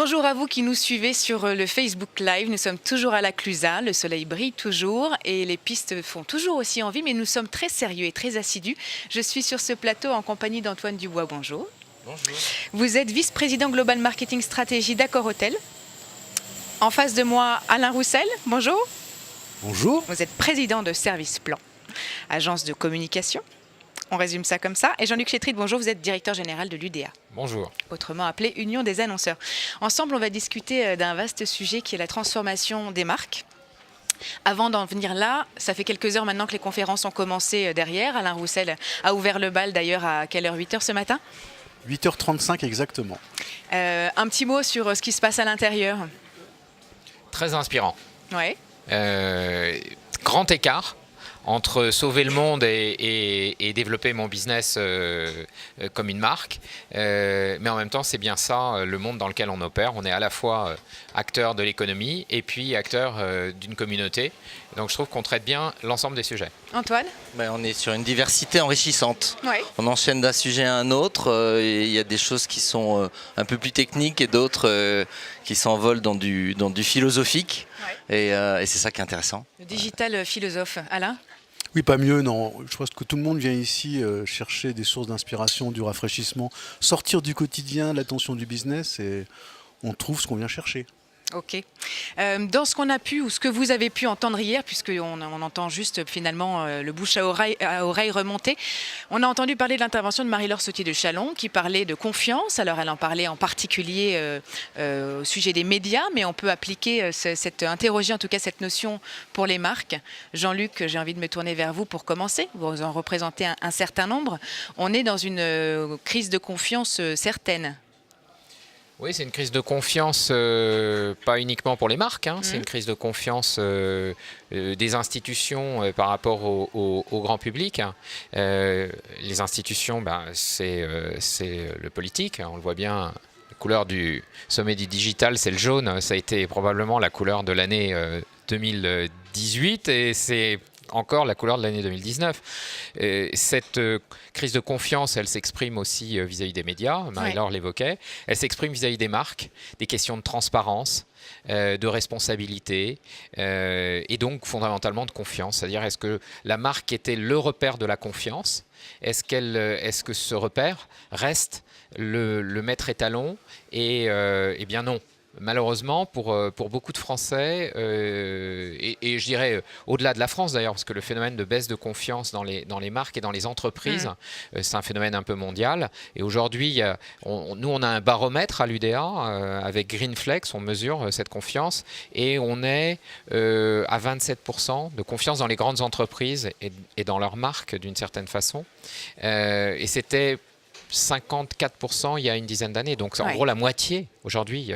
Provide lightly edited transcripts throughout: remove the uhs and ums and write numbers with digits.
Bonjour à vous qui nous suivez sur le Facebook Live. Nous sommes toujours à la Clusaz, le soleil brille toujours et les pistes font toujours aussi envie, mais nous sommes très sérieux et très assidus. Je suis sur ce plateau en compagnie d'Antoine Dubois. Bonjour. Bonjour. Vous êtes vice-président Global Marketing Stratégie d'Accor Hôtel. En face de moi, Alain Roussel. Bonjour. Bonjour. Vous êtes président de Service Plan, agence de communication. On résume ça comme ça. Et Jean-Luc Chétrid, bonjour, vous êtes directeur général de l'UDA. Bonjour. Autrement appelé Union des annonceurs. Ensemble, on va discuter d'un vaste sujet qui est la transformation des marques. Avant d'en venir là, ça fait quelques heures maintenant que les conférences ont commencé derrière. Alain Roussel a ouvert le bal d'ailleurs à quelle heure? 8h ce matin? 8h35 exactement. Un petit mot sur ce qui se passe à l'intérieur. Très inspirant. Ouais. Grand écart entre sauver le monde et développer mon business comme une marque. Mais en même temps, c'est bien ça, le monde dans lequel on opère. On est à la fois acteur de l'économie et puis acteur d'une communauté. Donc je trouve qu'on traite bien l'ensemble des sujets. Antoine? On est sur une diversité enrichissante. Ouais. On enchaîne d'un sujet à un autre. Il y a des choses qui sont un peu plus techniques et d'autres qui s'envolent dans du philosophique. Ouais. Et c'est ça qui est intéressant. Le digital philosophe. Alain? Oui, pas mieux, non. Je pense que tout le monde vient ici chercher des sources d'inspiration, du rafraîchissement, sortir du quotidien, de la tension du business, et on trouve ce qu'on vient chercher. Ok. Dans ce qu'on a pu ou ce que vous avez pu entendre hier, puisqu'on entend juste finalement le bouche à oreille remonter, on a entendu parler de l'intervention de Marie-Laure Sautier de Chalon qui parlait de confiance. Alors elle en parlait en particulier au sujet des médias, mais on peut appliquer interroger en tout cas cette notion pour les marques. Jean-Luc, j'ai envie de me tourner vers vous pour commencer. Vous en représentez un certain nombre. On est dans une crise de confiance certaine. Oui, c'est une crise de confiance, pas uniquement pour les marques, c'est une crise de confiance des institutions par rapport au grand public. Les institutions, c'est le politique, on le voit bien. La couleur du sommet du digital, c'est le jaune. Ça a été probablement la couleur de l'année 2018 et c'est encore la couleur de l'année 2019. Cette crise de confiance, elle s'exprime aussi vis-à-vis des médias, Marie-Laure l'évoquait, elle s'exprime vis-à-vis des marques, des questions de transparence, de responsabilité et donc fondamentalement de confiance. C'est-à-dire, est-ce que la marque était le repère de la confiance? Est-ce que ce repère reste le maître étalon? Eh bien non. Malheureusement, pour beaucoup de Français, et je dirais au-delà de la France d'ailleurs, parce que le phénomène de baisse de confiance dans les marques et dans les entreprises, c'est un phénomène un peu mondial. Et aujourd'hui, nous, on a un baromètre à l'UDA, avec Greenflex, on mesure cette confiance, et on est à 27% de confiance dans les grandes entreprises et dans leurs marques d'une certaine façon. Et c'était 54% il y a une dizaine d'années. Donc, en gros, la moitié, aujourd'hui,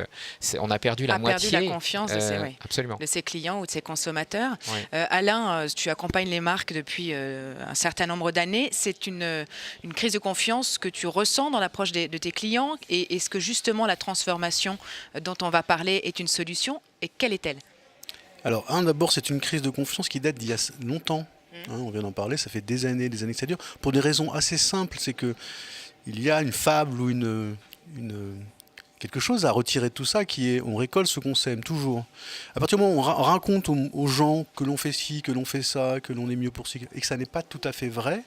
on a perdu la moitié. Perdu la confiance absolument. De ses clients ou de ses consommateurs. Ouais. Alain, tu accompagnes les marques depuis un certain nombre d'années. C'est une crise de confiance que tu ressens dans l'approche de tes clients. Et est-ce que justement la transformation dont on va parler est une solution? Et quelle est-elle? Alors, d'abord, c'est une crise de confiance qui date d'il y a longtemps. On vient d'en parler, ça fait des années que ça dure. Pour des raisons assez simples, c'est que il y a une fable ou quelque chose à retirer de tout ça qui est on récolte ce qu'on sème toujours. À partir du moment où on raconte aux gens que l'on fait ci, que l'on fait ça, que l'on est mieux pour ci, et que ça n'est pas tout à fait vrai,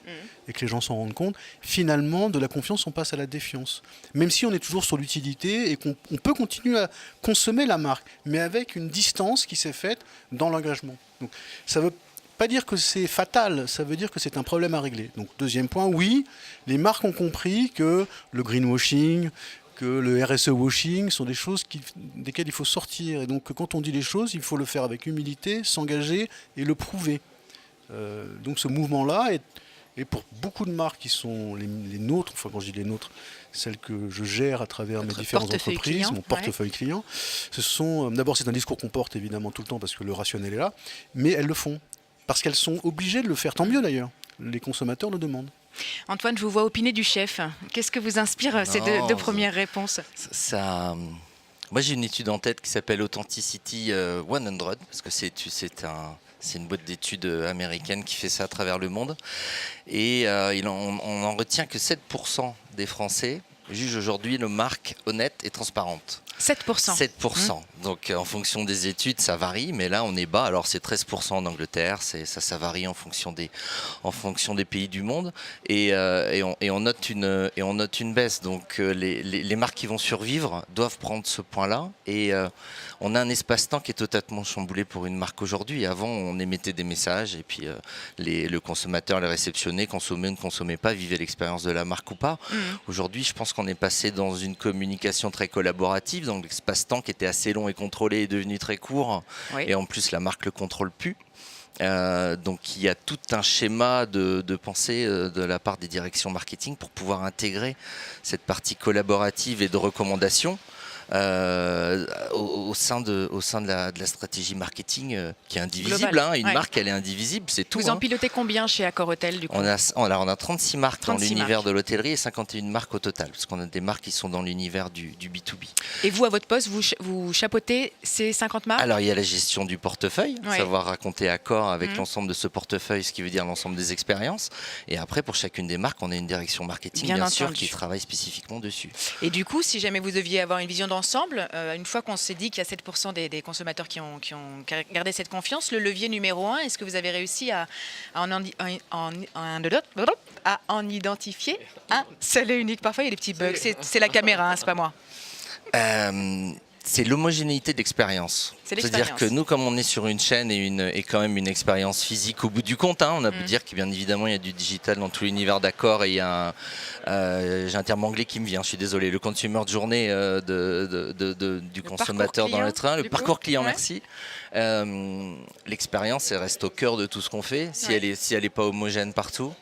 et que les gens s'en rendent compte, finalement, de la confiance, on passe à la défiance. Même si on est toujours sur l'utilité et qu'on peut continuer à consommer la marque, mais avec une distance qui s'est faite dans l'engagement. Donc, ça veut pas dire que c'est fatal, ça veut dire que c'est un problème à régler. Donc deuxième point, oui, les marques ont compris que le greenwashing, que le RSE washing sont des choses desquelles il faut sortir. Et donc quand on dit les choses, il faut le faire avec humilité, s'engager et le prouver. Donc ce mouvement-là est pour beaucoup de marques qui sont les nôtres, enfin quand je dis les nôtres, celles que je gère à travers mes différentes entreprises, mon portefeuille client. D'abord c'est un discours qu'on porte évidemment tout le temps parce que le rationnel est là, mais elles le font. Parce qu'elles sont obligées de le faire, tant mieux d'ailleurs. Les consommateurs le demandent. Antoine, je vous vois opiner du chef. Qu'est-ce que vous inspire ces deux premières réponses? Moi, j'ai une étude en tête qui s'appelle Authenticity 100, parce que c'est une boîte d'études américaine qui fait ça à travers le monde. Et on en retient que 7% des Français jugent aujourd'hui nos marques honnêtes et transparentes. 7%. 7%. Donc en fonction des études, ça varie, mais là on est bas. Alors c'est 13% en Angleterre, ça varie en fonction des pays du monde. Et on note une baisse. Donc les marques qui vont survivre doivent prendre ce point-là. Et on a un espace-temps qui est totalement chamboulé pour une marque aujourd'hui. Avant, on émettait des messages et puis le consommateur les réceptionnait, consommait ou ne consommait pas, vivait l'expérience de la marque ou pas. Aujourd'hui, je pense qu'on est passé dans une communication très collaborative, donc l'espace-temps qui était assez long et contrôlé est devenu très court. Oui. Et en plus, la marque le contrôle plus. Donc il y a tout un schéma de pensée de la part des directions marketing pour pouvoir intégrer cette partie collaborative et de recommandation au sein de la stratégie marketing qui est indivisible. Global, Une ouais. marque, elle est indivisible, c'est tout. Vous en pilotez combien chez Accor Hotel du coup? On a 36 marques 36 dans l'univers marques. de l'hôtellerie et 51 marques au total, parce qu'on a des marques qui sont dans l'univers du B2B. Et vous, à votre poste, vous chapeautez ces 50 marques? Alors il y a la gestion du portefeuille, Ouais. savoir raconter Accor avec l'ensemble de ce portefeuille, ce qui veut dire l'ensemble des expériences. Et après, pour chacune des marques, on a une direction marketing, bien sûr, entendu. qui travaille spécifiquement dessus. Et du coup, si jamais vous deviez avoir une vision d'ensemble, une fois qu'on s'est dit qu'il y a 7% des consommateurs qui ont gardé cette confiance, le levier numéro 1, est-ce que vous avez réussi à en identifier un seul et unique? Parfois, il y a des petits bugs. C'est la caméra, c'est pas moi. C'est l'homogénéité d'expérience. C'est C'est-à-dire l'expérience. que nous, comme on est sur une chaîne et quand même une expérience physique au bout du compte, on a beau dire que bien évidemment il y a du digital dans tout l'univers d'Accor et il y a j'ai un terme anglais qui me vient, je suis désolé, le consumer journey du consommateur dans le train, le parcours client, Ouais. merci. L'expérience, elle reste au cœur de tout ce qu'on fait. Si Ouais. elle est pas homogène partout,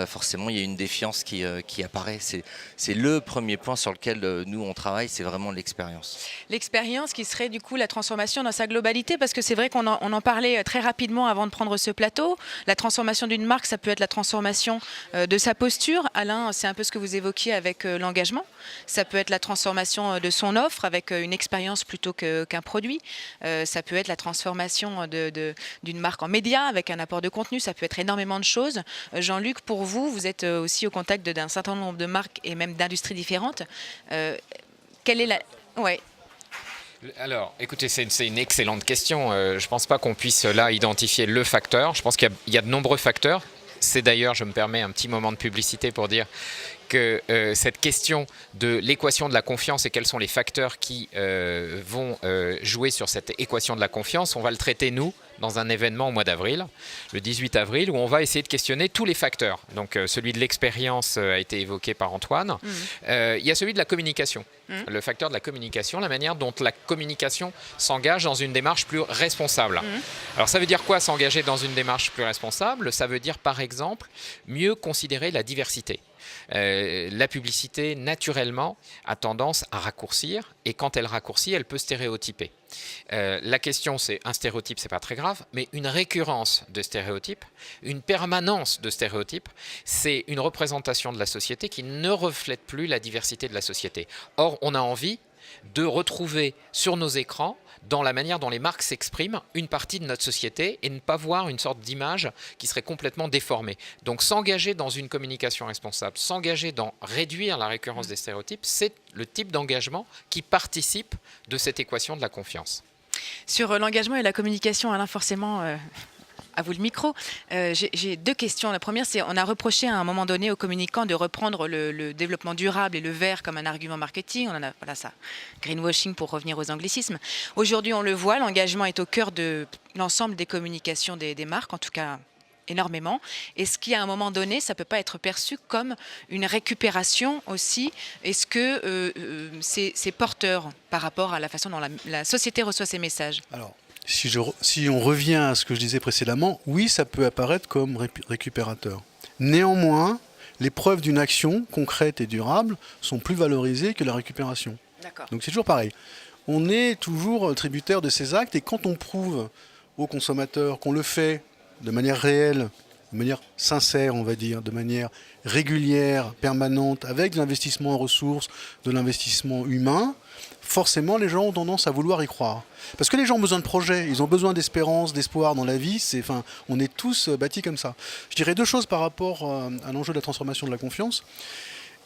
forcément il y a une défiance qui apparaît. C'est le premier point sur lequel nous on travaille, c'est vraiment l'expérience. L'expérience qui serait du coup la transformation dans sa globalité, parce que c'est vrai qu'on en parlait très rapidement avant de prendre ce plateau. La transformation d'une marque, ça peut être la transformation de sa posture. Alain, c'est un peu ce que vous évoquiez avec l'engagement. Ça peut être la transformation de son offre avec une expérience plutôt qu'un produit. Ça peut être la transformation d'une marque en média avec un apport de contenu. Ça peut être énormément de choses. Jean-Luc, pour vous, vous êtes aussi au contact d'un certain nombre de marques et même d'industries différentes. Quelle est la... Ouais. Alors, écoutez, c'est une excellente question. Je ne pense pas qu'on puisse là identifier le facteur. Je pense qu'il y a de nombreux facteurs. C'est d'ailleurs, je me permets un petit moment de publicité pour dire que cette question de l'équation de la confiance et quels sont les facteurs qui vont jouer sur cette équation de la confiance, on va le traiter, nous, dans un événement au mois d'avril, le 18 avril, où on va essayer de questionner tous les facteurs. Donc celui de l'expérience a été évoqué par Antoine. Il y a celui de la communication. Le facteur de la communication, la manière dont la communication s'engage dans une démarche plus responsable. Alors ça veut dire quoi, s'engager dans une démarche plus responsable? Ça veut dire par exemple mieux considérer la diversité. La publicité, naturellement, a tendance à raccourcir, et quand elle raccourcit, elle peut stéréotyper. La question, c'est un stéréotype, c'est pas très grave, mais une récurrence de stéréotypes, une permanence de stéréotypes, c'est une représentation de la société qui ne reflète plus la diversité de la société. Or, on a envie de retrouver sur nos écrans, dans la manière dont les marques s'expriment, une partie de notre société et ne pas voir une sorte d'image qui serait complètement déformée. Donc s'engager dans une communication responsable, s'engager dans réduire la récurrence des stéréotypes, c'est le type d'engagement qui participe de cette équation de la confiance. Sur l'engagement et la communication, Alain, forcément, à vous le micro. J'ai deux questions. La première, c'est on a reproché à un moment donné aux communicants de reprendre le développement durable et le vert comme un argument marketing. On en a, voilà ça, greenwashing pour revenir aux anglicismes. Aujourd'hui, on le voit, l'engagement est au cœur de l'ensemble des communications des marques, en tout cas énormément. Est-ce qu'à un moment donné, ça ne peut pas être perçu comme une récupération aussi? Est-ce que c'est porteur par rapport à la façon dont la société reçoit ces messages? Alors, si on revient à ce que je disais précédemment, oui, ça peut apparaître comme récupérateur. Néanmoins, les preuves d'une action concrète et durable sont plus valorisées que la récupération. D'accord. Donc c'est toujours pareil. On est toujours tributaire de ces actes, et quand on prouve aux consommateurs qu'on le fait de manière réelle, de manière sincère, on va dire, de manière régulière, permanente, avec de l'investissement en ressources, de l'investissement humain, forcément les gens ont tendance à vouloir y croire. Parce que les gens ont besoin de projets, ils ont besoin d'espérance, d'espoir dans la vie, on est tous bâtis comme ça. Je dirais deux choses par rapport à l'enjeu de la transformation de la confiance.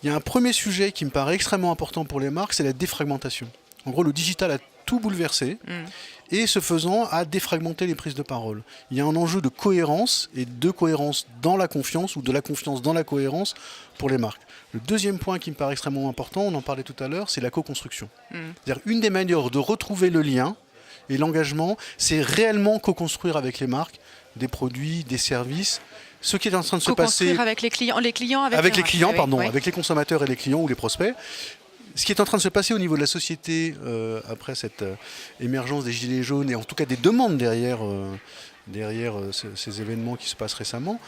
Il y a un premier sujet qui me paraît extrêmement important pour les marques, c'est la défragmentation. En gros, le digital a tout bouleversé et ce faisant a défragmenté les prises de parole. Il y a un enjeu de cohérence et de cohérence dans la confiance ou de la confiance dans la cohérence pour les marques. Le deuxième point qui me paraît extrêmement important, on en parlait tout à l'heure, c'est la co-construction. C'est-à-dire une des manières de retrouver le lien et l'engagement, c'est réellement co-construire avec les marques des produits, des services. Ce qui est en train de se passer avec les clients, avec les clients, oui. avec les consommateurs et les clients ou les prospects. Ce qui est en train de se passer au niveau de la société après cette émergence des gilets jaunes et en tout cas des demandes derrière ces événements qui se passent récemment,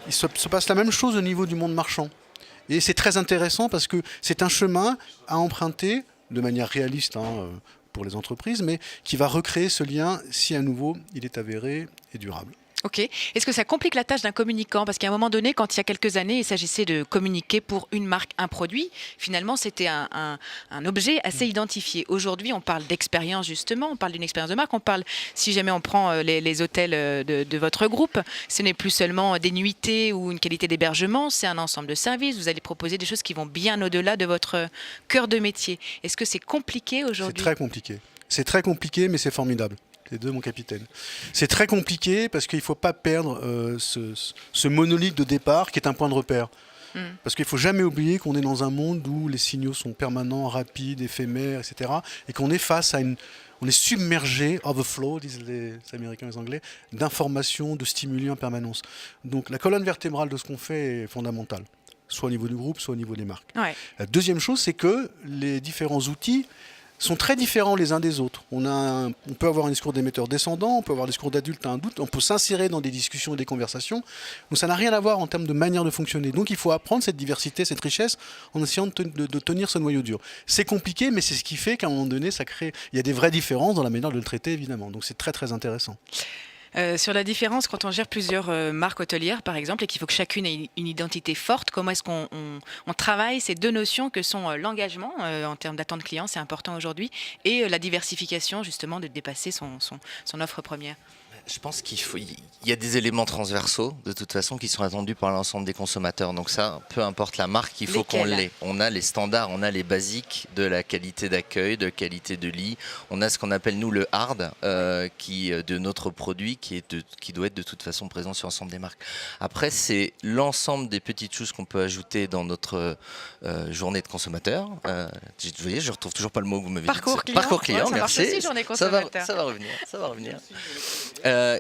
il se passe la même chose au niveau du monde marchand. Et c'est très intéressant parce que c'est un chemin à emprunter de manière réaliste pour les entreprises, mais qui va recréer ce lien si à nouveau il est avéré et durable. Ok. Est-ce que ça complique la tâche d'un communicant? Parce qu'à un moment donné, quand il y a quelques années, il s'agissait de communiquer pour une marque, un produit. Finalement, c'était un objet assez identifié. Aujourd'hui, on parle d'expérience, justement. On parle d'une expérience de marque. On parle, si jamais on prend les hôtels de votre groupe, ce n'est plus seulement des nuitées ou une qualité d'hébergement. C'est un ensemble de services. Vous allez proposer des choses qui vont bien au-delà de votre cœur de métier. Est-ce que c'est compliqué aujourd'hui? C'est très compliqué. C'est très compliqué, mais c'est formidable. Les deux, mon capitaine. C'est très compliqué parce qu'il ne faut pas perdre ce monolithe de départ qui est un point de repère. Parce qu'il ne faut jamais oublier qu'on est dans un monde où les signaux sont permanents, rapides, éphémères, etc. Et qu'on est face à on est submergé, overflow, disent les Américains et les Anglais, d'informations, de stimuli en permanence. Donc la colonne vertébrale de ce qu'on fait est fondamentale, soit au niveau du groupe, soit au niveau des marques. Ouais. La deuxième chose, c'est que les différents outils sont très différents les uns des autres. On peut avoir un discours d'émetteur descendant, on peut avoir un discours d'adulte à un doute, on peut s'insérer dans des discussions et des conversations. Donc ça n'a rien à voir en termes de manière de fonctionner. Donc il faut apprendre cette diversité, cette richesse, en essayant de tenir ce noyau dur. C'est compliqué, mais c'est ce qui fait qu'à un moment donné, il y a des vraies différences dans la manière de le traiter, évidemment. Donc c'est très très intéressant. Sur la différence, quand on gère plusieurs marques hôtelières, par exemple, et qu'il faut que chacune ait une identité forte, comment est-ce qu'on travaille ces deux notions que sont l'engagement en termes d'attente client, c'est important aujourd'hui, et la diversification, justement, de dépasser son offre première? Je pense il y a des éléments transversaux de toute façon qui sont attendus par l'ensemble des consommateurs. Donc ça, peu importe la marque, il faut qu'on l'ait. On a les standards, on a les basiques de la qualité d'accueil, de qualité de lit. On a ce qu'on appelle nous le hard de notre produit qui doit être de toute façon présent sur l'ensemble des marques. Après, c'est l'ensemble des petites choses qu'on peut ajouter dans notre journée de consommateur. Vous voyez, je retrouve toujours pas le mot que vous m'avez dit. Parcours client, ouais, merci. Aussi, journée consommateur. Ça va revenir.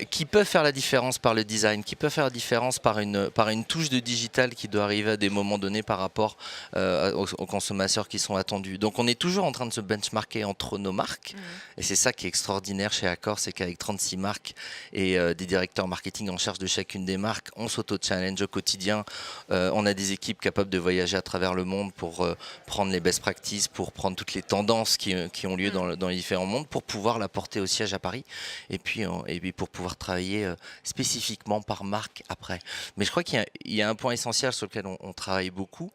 Qui peuvent faire la différence par le design, qui peuvent faire la différence par une touche de digital qui doit arriver à des moments donnés par rapport aux consommateurs qui sont attendus. Donc on est toujours en train de se benchmarker entre nos marques et c'est ça qui est extraordinaire chez Accor, c'est qu'avec 36 marques et des directeurs marketing en charge de chacune des marques, on s'auto-challenge au quotidien. On a des équipes capables de voyager à travers le monde pour prendre les best practices, pour prendre toutes les tendances qui ont lieu dans les différents mondes, pour pouvoir la porter au siège à Paris et puis pour pouvoir travailler spécifiquement par marque après. Mais je crois qu'il y a un point essentiel sur lequel on travaille beaucoup,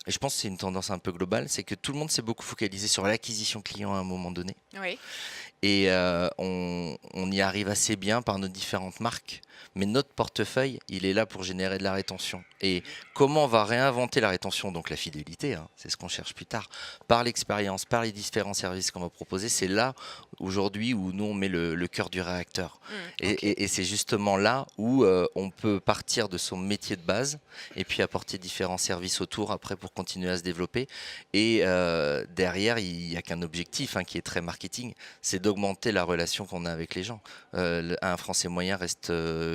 et je pense que c'est une tendance un peu globale, c'est que tout le monde s'est beaucoup focalisé sur l'acquisition client à un moment donné. Oui. Et on y arrive assez bien par nos différentes marques, mais notre portefeuille, il est là pour générer de la rétention. Et comment on va réinventer la rétention, donc la fidélité, c'est ce qu'on cherche plus tard, par l'expérience, par les différents services qu'on va proposer, c'est là aujourd'hui où nous on met le cœur du réacteur. Et c'est justement là où on peut partir de son métier de base et puis apporter différents services autour après pour continuer à se développer. Et derrière, il n'y a qu'un objectif qui est très marketing, c'est d'augmenter la relation qu'on a avec les gens. Un Français moyen reste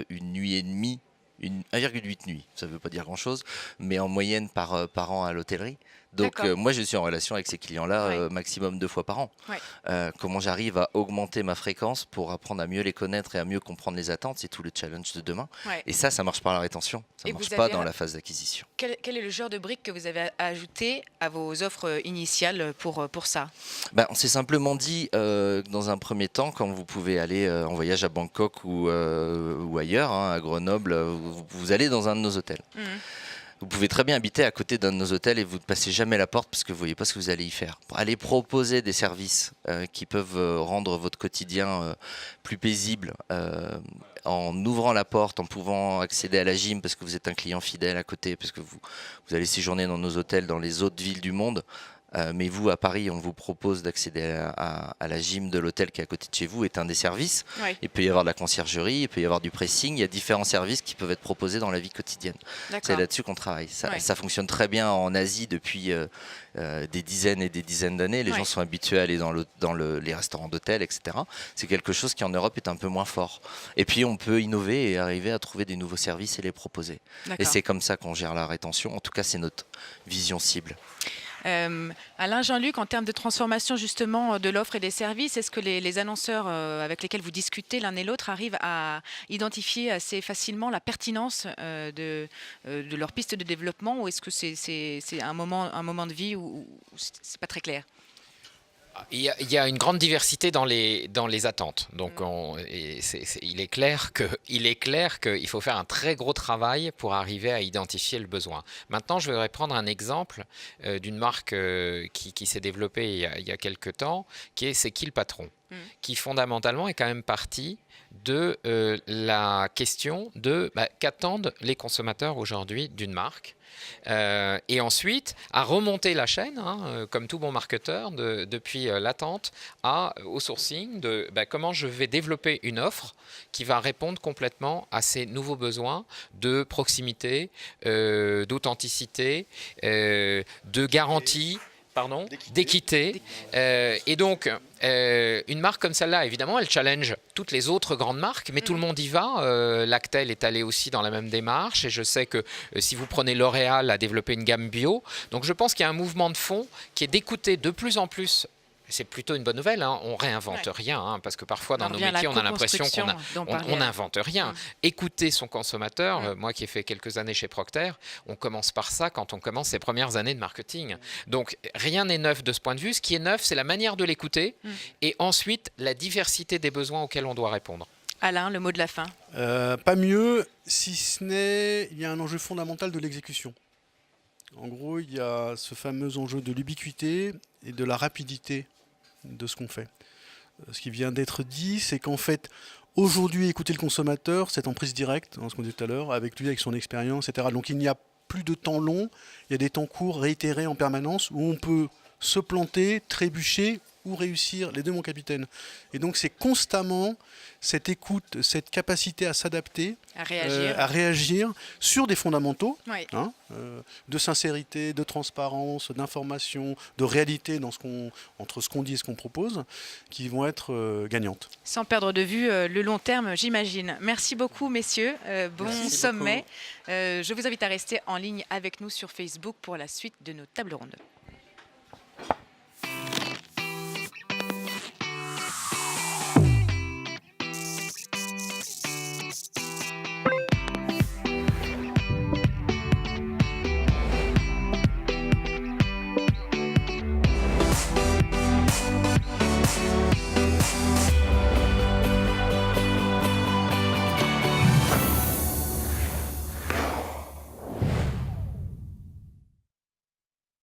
une nuit et demie, 1,8 nuits, ça ne veut pas dire grand-chose, mais en moyenne par an à l'hôtellerie. Donc moi je suis en relation avec ces clients-là maximum 2 fois par an. Comment j'arrive à augmenter ma fréquence pour apprendre à mieux les connaître et à mieux comprendre les attentes, c'est tout le challenge de demain. Et ça marche par la rétention, ça ne marche pas dans la phase d'acquisition. Quel est le genre de briques que vous avez ajouté à vos offres initiales pour ça? On s'est simplement dit, dans un premier temps, quand vous pouvez aller en voyage à Bangkok ou ailleurs, à Grenoble, vous allez dans un de nos hôtels. Vous pouvez très bien habiter à côté d'un de nos hôtels et vous ne passez jamais la porte parce que vous ne voyez pas ce que vous allez y faire. Allez proposer des services qui peuvent rendre votre quotidien plus paisible en ouvrant la porte, en pouvant accéder à la gym parce que vous êtes un client fidèle à côté, parce que vous allez séjourner dans nos hôtels dans les autres villes du monde. mais vous, à Paris, on vous propose d'accéder à la gym de l'hôtel qui est à côté de chez vous, est un des services. Oui, Il peut y avoir de la conciergerie, il peut y avoir du pressing, il y a différents services qui peuvent être proposés dans la vie quotidienne. C'est d'accord. là-dessus qu'on travaille. Ça, Ouais. ça fonctionne très bien en Asie depuis des dizaines et des dizaines d'années. Les Ouais. gens sont habitués à aller dans les restaurants d'hôtel, etc. C'est quelque chose qui en Europe est un peu moins fort. Et puis on peut innover et arriver à trouver des nouveaux services et les proposer. Et D'accord. c'est comme ça qu'on gère la rétention. En tout cas, c'est notre vision cible. Alain, Jean-Luc, en termes de transformation justement de l'offre et des services, est-ce que les annonceurs avec lesquels vous discutez l'un et l'autre arrivent à identifier assez facilement la pertinence de leur piste de développement, ou est-ce que c'est un moment de vie où c'est pas très clair? Il y a une grande diversité dans les attentes. Donc, il est clair qu'il faut faire un très gros travail pour arriver à identifier le besoin. Maintenant, je voudrais prendre un exemple d'une marque qui s'est développée il y a quelques temps, C'est qui le patron, qui fondamentalement est quand même partie de la question de qu'attendent les consommateurs aujourd'hui d'une marque. Et ensuite, à remonter la chaîne, comme tout bon marketeur, depuis l'attente au sourcing, de comment je vais développer une offre qui va répondre complètement à ces nouveaux besoins de proximité, d'authenticité, de garantie. D'équité. Et donc, une marque comme celle-là, évidemment, elle challenge toutes les autres grandes marques, mais tout le monde y va. Lactel est allé aussi dans la même démarche, et je sais que si vous prenez L'Oréal à développer une gamme bio, donc je pense qu'il y a un mouvement de fond qui est d'écouter de plus en plus. C'est plutôt une bonne nouvelle, on réinvente rien, parce que parfois dans nos métiers on a l'impression qu'on n'invente rien. Écouter son consommateur, moi qui ai fait quelques années chez Procter, on commence par ça quand on commence ses premières années de marketing. Donc rien n'est neuf de ce point de vue, ce qui est neuf c'est la manière de l'écouter et ensuite la diversité des besoins auxquels on doit répondre. Alain, le mot de la fin. Pas mieux, si ce n'est, il y a un enjeu fondamental de l'exécution. En gros, il y a ce fameux enjeu de l'ubiquité et de la rapidité de ce qu'on fait. Ce qui vient d'être dit, c'est qu'en fait, aujourd'hui, écouter le consommateur, c'est en prise directe, ce qu'on disait tout à l'heure, avec lui, avec son expérience, etc. Donc il n'y a plus de temps long, il y a des temps courts réitérés en permanence où on peut se planter, trébucher ou réussir, les deux, mon capitaine. Et donc c'est constamment cette écoute, cette capacité à s'adapter, à réagir sur des fondamentaux, de sincérité, de transparence, d'information, de réalité entre ce qu'on dit et ce qu'on propose, qui vont être gagnantes. Sans perdre de vue le long terme, j'imagine. Merci beaucoup, messieurs. Bon sommet. Je vous invite à rester en ligne avec nous sur Facebook pour la suite de nos tables rondes.